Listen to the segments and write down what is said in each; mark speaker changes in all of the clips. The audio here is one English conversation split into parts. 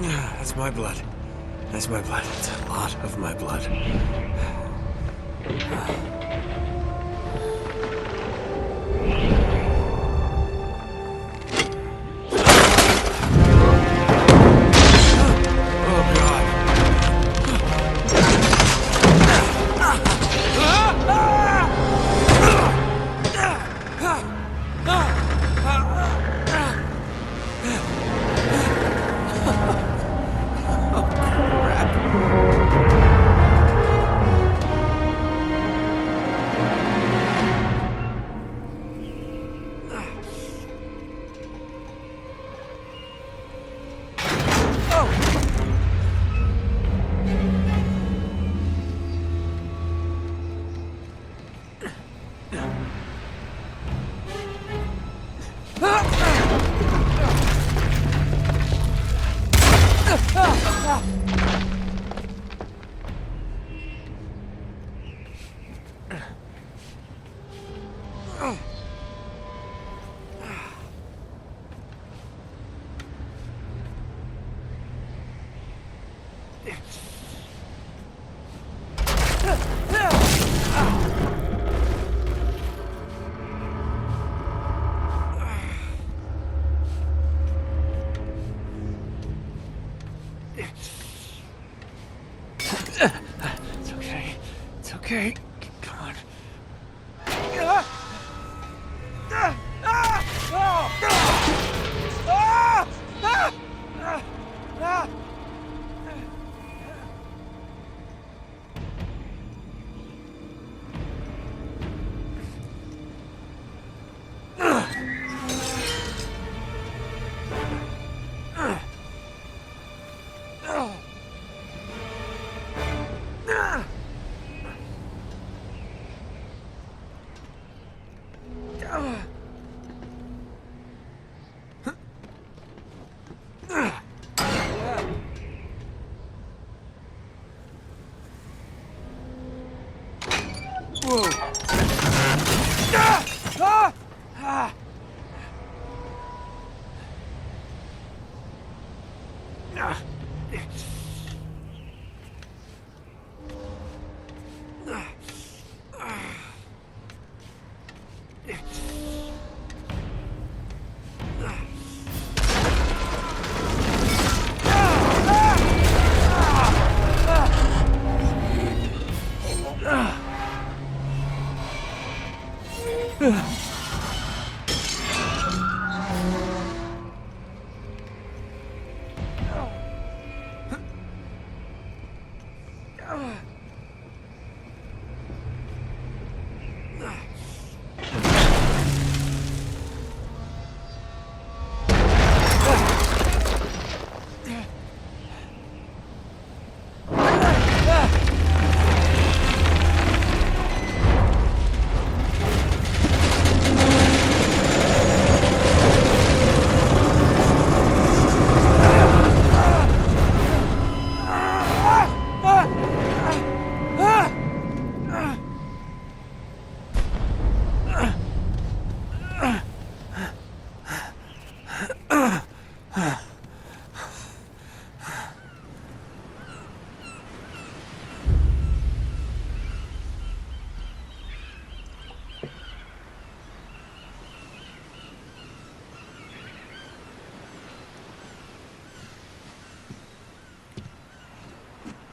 Speaker 1: That's my blood. That's my blood. It's a lot of my blood. It's okay. It's okay. Come on.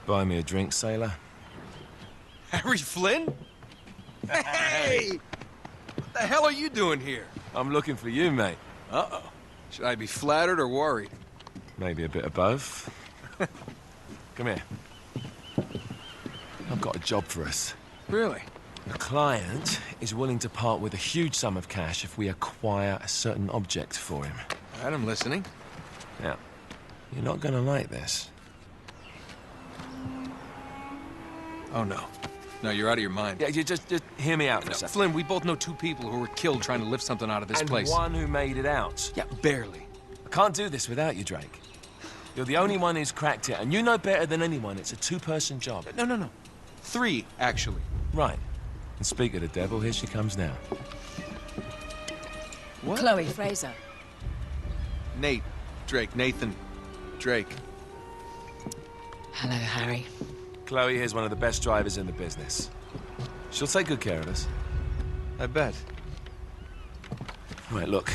Speaker 2: Buy me a drink, sailor?
Speaker 3: Harry Flynn? Hey! What the hell are you doing here?
Speaker 2: I'm looking for you, mate.
Speaker 3: Uh-oh. Should I be flattered or worried?
Speaker 2: Maybe a bit of both. Come here. I've got a job for us.
Speaker 3: Really?
Speaker 2: The client is willing to part with a huge sum of cash if we acquire a certain object for him.
Speaker 3: All right, I'm listening.
Speaker 2: Now, you're not gonna like this.
Speaker 3: Oh, no. No, you're out of your mind.
Speaker 2: Yeah, you just hear me out for a
Speaker 3: No,
Speaker 2: second.
Speaker 3: Flynn, we both know two people who were killed trying to lift something out of this place.
Speaker 2: And one who made it out.
Speaker 3: Yeah, barely.
Speaker 2: I can't do this without you, Drake. You're the only one who's cracked it, and you know better than anyone it's a two-person job.
Speaker 3: No. Three, actually.
Speaker 2: Right. And speak of the devil, here she comes now.
Speaker 3: What?
Speaker 4: Chloe Fraser.
Speaker 3: Nate. Drake. Nathan. Drake.
Speaker 4: Hello, Harry.
Speaker 2: Chloe here's one of the best drivers in the business. She'll take good care of us.
Speaker 3: I bet.
Speaker 2: Right, look.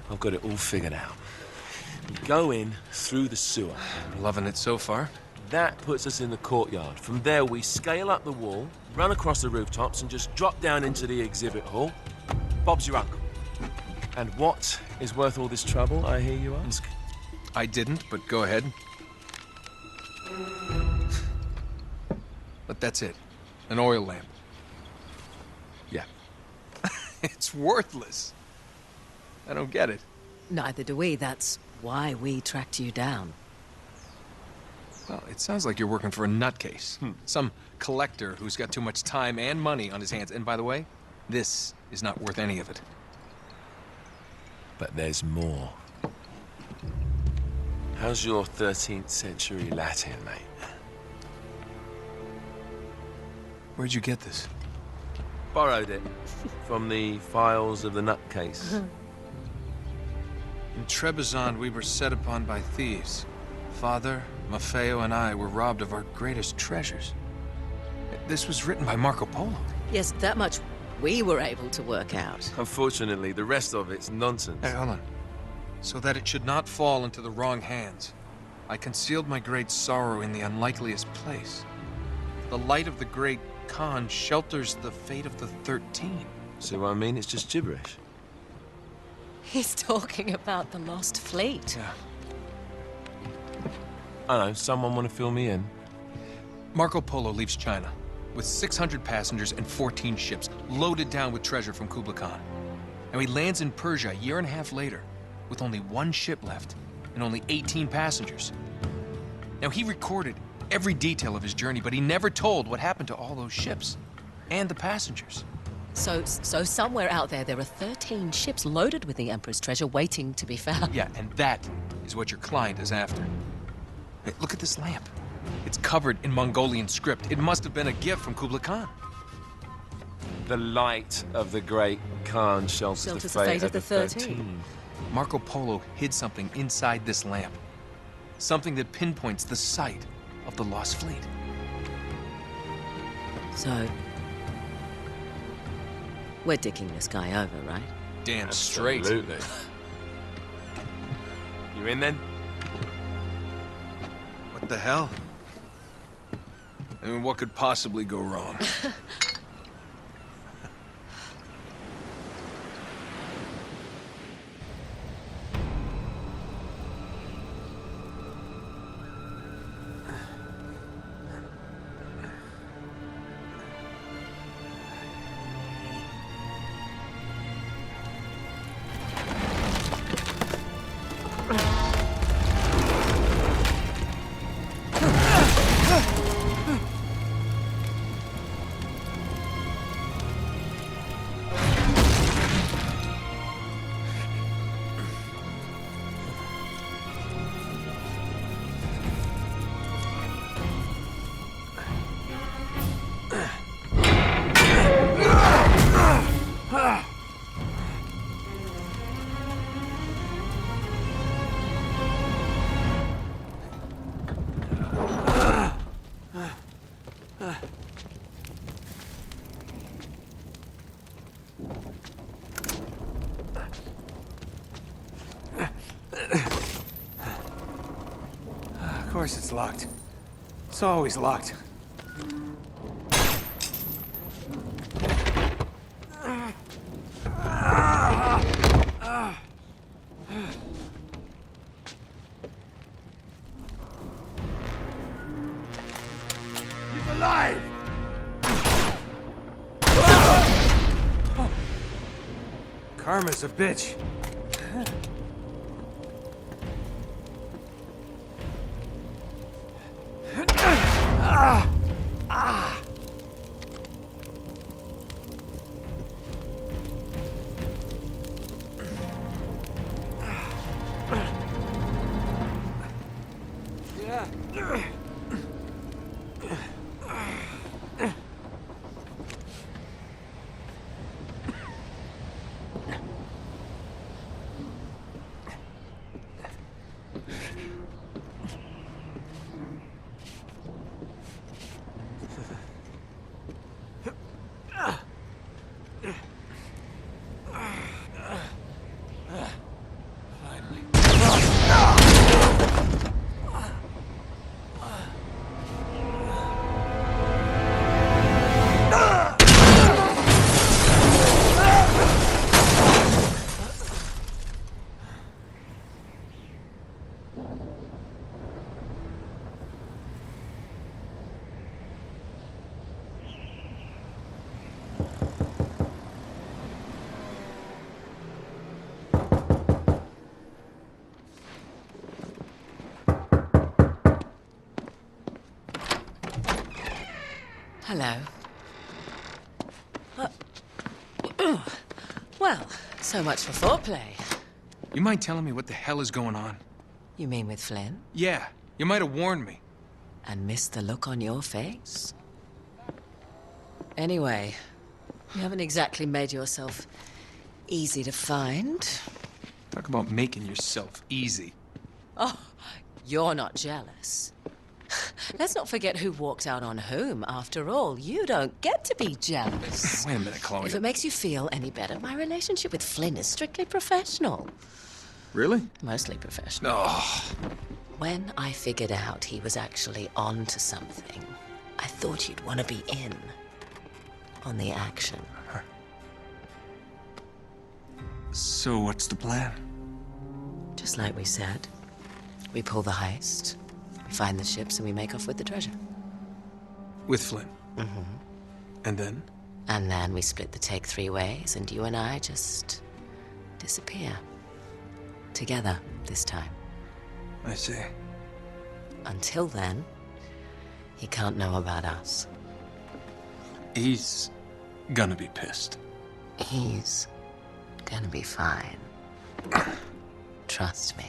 Speaker 2: I've got it all figured out. We go in through the sewer.
Speaker 3: I'm loving it so far.
Speaker 2: That puts us in the courtyard. From there, we scale up the wall, run across the rooftops, and just drop down into the exhibit hall. Bob's your uncle. And what is worth all this trouble, I hear you ask?
Speaker 3: I didn't, but go ahead. But that's it. An oil lamp.
Speaker 2: Yeah.
Speaker 3: It's worthless. I don't get it.
Speaker 4: Neither do we. That's why we tracked you down.
Speaker 3: Well, it sounds like you're working for a nutcase. Some collector who's got too much time and money on his hands. And by the way, this is not worth any of it.
Speaker 2: But there's more. How's your 13th century Latin, mate?
Speaker 3: Where'd you get this?
Speaker 2: Borrowed it from the files of the nutcase.
Speaker 3: In Trebizond, we were set upon by thieves. Father, Maffeo, and I were robbed of our greatest treasures. This was written by Marco Polo.
Speaker 4: Yes, that much we were able to work out.
Speaker 2: Unfortunately, the rest of it's nonsense.
Speaker 3: Hey, hold on. So that it should not fall into the wrong hands, I concealed my great sorrow in the unlikeliest place. The light of the great Khan shelters the fate of the 13.
Speaker 2: See what I mean? It's just gibberish.
Speaker 4: He's talking about the lost fleet.
Speaker 3: Yeah.
Speaker 2: I don't know, someone want to fill me in?
Speaker 3: Marco Polo leaves China with 600 passengers and 14 ships, loaded down with treasure from Kublai Khan. And he lands in Persia a year and a half later, with only one ship left and only 18 passengers. Now, he recorded every detail of his journey, but he never told what happened to all those ships and the passengers.
Speaker 4: So somewhere out there are 13 ships loaded with the Emperor's treasure waiting to be found.
Speaker 3: Yeah, and that is what your client is after. Hey, look at this lamp. It's covered in Mongolian script. It must have been a gift from Kublai Khan.
Speaker 2: The light of the great Khan shelters the fate of the 13.
Speaker 3: Marco Polo hid something inside this lamp. Something that pinpoints the site of the lost fleet.
Speaker 4: So, we're dicking this guy over, right?
Speaker 3: Damn straight.
Speaker 2: Absolutely. You in then?
Speaker 3: What the hell? I mean, what could possibly go wrong?
Speaker 1: Of course it's locked. It's always locked. He's alive! Karma's a bitch.
Speaker 4: Hello. Well, so much for foreplay.
Speaker 3: You mind telling me what the hell is going on?
Speaker 4: You mean with Flynn?
Speaker 3: Yeah, you might have warned me.
Speaker 4: And missed the look on your face? Anyway, you haven't exactly made yourself easy to find.
Speaker 3: Talk about making yourself easy.
Speaker 4: Oh, you're not jealous. Let's not forget who walked out on whom. After all, you don't get to be jealous.
Speaker 3: Wait a minute, Chloe.
Speaker 4: If it makes you feel any better, my relationship with Flynn is strictly professional.
Speaker 3: Really?
Speaker 4: Mostly professional.
Speaker 3: Oh.
Speaker 4: When I figured out he was actually on to something, I thought you'd want to be in on the action.
Speaker 3: So what's the plan?
Speaker 4: Just like we said, we pull the heist, we find the ships, and we make off with the treasure.
Speaker 3: With Flynn?
Speaker 4: Mm-hmm.
Speaker 3: And then?
Speaker 4: And then we split the take 3 ways, and you and I just disappear. Together, this time.
Speaker 3: I see.
Speaker 4: Until then, he can't know about us.
Speaker 3: He's gonna be pissed.
Speaker 4: He's gonna be fine. Trust me.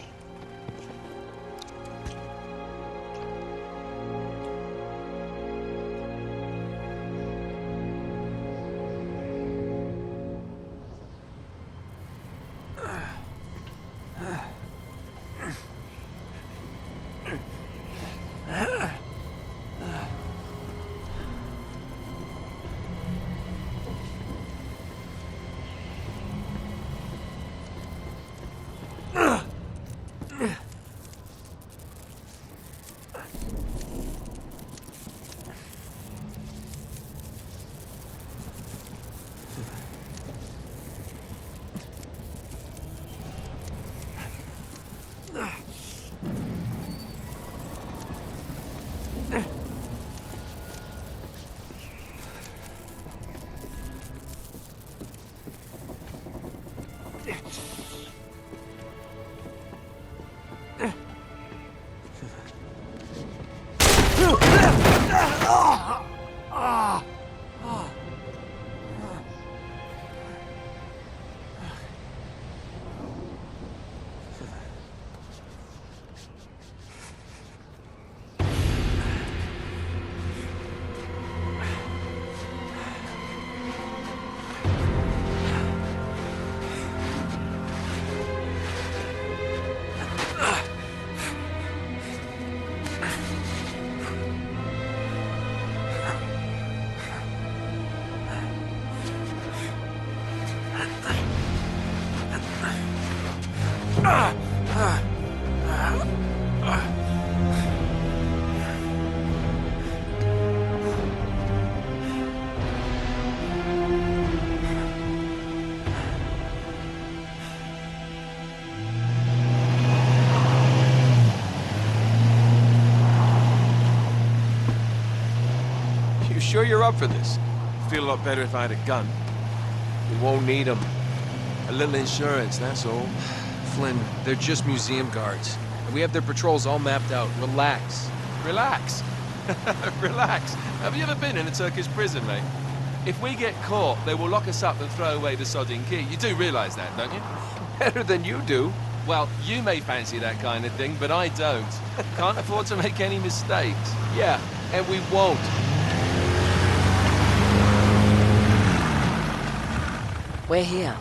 Speaker 3: You sure you're up for this?
Speaker 2: Feel a lot better if I had a gun. We won't need them. A little insurance, that's all.
Speaker 3: Flynn, they're just museum guards. And we have their patrols all mapped out. Relax.
Speaker 2: Relax. Relax. Have you ever been in a Turkish prison, mate? If we get caught, they will lock us up and throw away the sodding key. You do realize that, don't you?
Speaker 3: Better than you do.
Speaker 2: Well, you may fancy that kind of thing, but I don't. Can't afford to make any mistakes.
Speaker 3: Yeah, and we won't.
Speaker 4: We're here.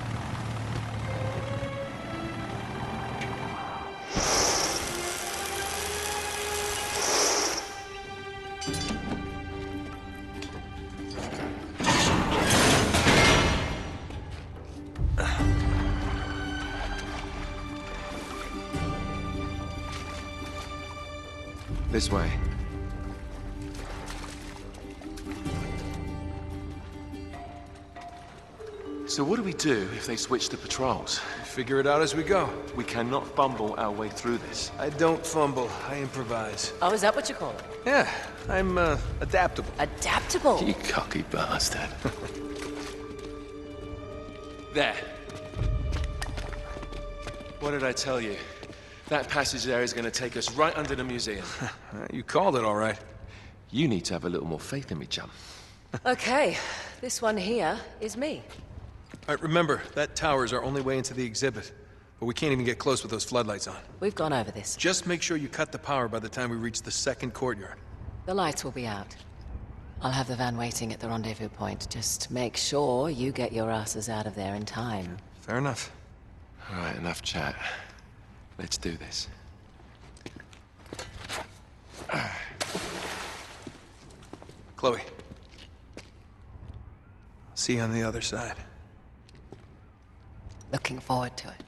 Speaker 2: This way. So what do we do if they switch to patrols?
Speaker 3: Figure it out as we go.
Speaker 2: We cannot fumble our way through this.
Speaker 3: I don't fumble, I improvise.
Speaker 4: Oh, is that what you call it?
Speaker 3: Yeah, I'm, adaptable.
Speaker 4: Adaptable.
Speaker 2: You cocky bastard. There. What did I tell you? That passage there is going to take us right under the museum.
Speaker 3: You called it all right.
Speaker 2: You need to have a little more faith in me, chum.
Speaker 4: Okay, this one here is me.
Speaker 3: All right, remember, that tower is our only way into the exhibit. But we can't even get close with those floodlights on.
Speaker 4: We've gone over this.
Speaker 3: Just make sure you cut the power by the time we reach the second courtyard.
Speaker 4: The lights will be out. I'll have the van waiting at the rendezvous point. Just make sure you get your asses out of there in time.
Speaker 3: Fair enough.
Speaker 2: All right, enough chat. Let's do this.
Speaker 3: Chloe. See you on the other side.
Speaker 4: Looking forward to it.